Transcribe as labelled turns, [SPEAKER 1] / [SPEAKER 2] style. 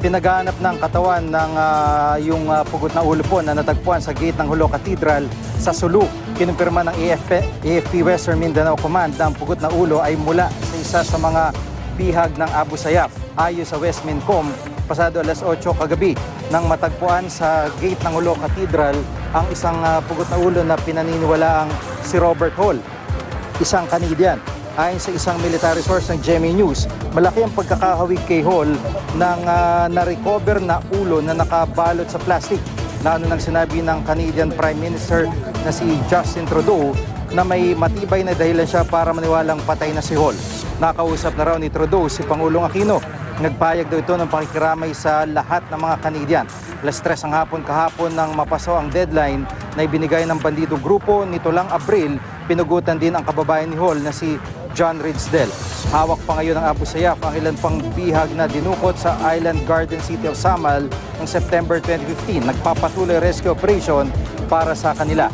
[SPEAKER 1] Pinagahanap ng katawan ng yung pugot na ulo po na natagpuan sa gate ng Jolo Cathedral sa Sulu. Kinumpirma ng AFP Western Mindanao Command na ang pugot na ulo ay mula sa isa sa mga bihag ng Abu Sayyaf. Ayon sa West Mincom, pasado alas 8 kagabi nang matagpuan sa gate ng Jolo Cathedral ang isang pugot na ulo na pinaniniwalaang si Robert Hall, isang Canadian. Ayon sa isang military source ng GMA News, malaki ang pagkakahawig kay Hall ng na-recover na ulo na nakabalot sa plastic. Lalo nang sinabi ng Canadian Prime Minister na si Justin Trudeau na may matibay na dahilan siya para maniwalang patay na si Hall. Nakausap na raw ni Trudeau si Pangulong Aquino. Nagpayag daw ito ng pakikiramay sa lahat ng mga Canadian. Alas 3 ang hapon kahapon nang mapaso ang deadline na ibinigay ng bandidong grupo nito lang Abril. Pinugutan din ang kababayan ni Hall na si John Ridsdale. Hawak pa ngayon ng Abu Sayyaf ang ilan pang bihag na dinukot sa Island Garden City of Samal noong September 2015. Nagpapatuloy rescue operation para sa kanila.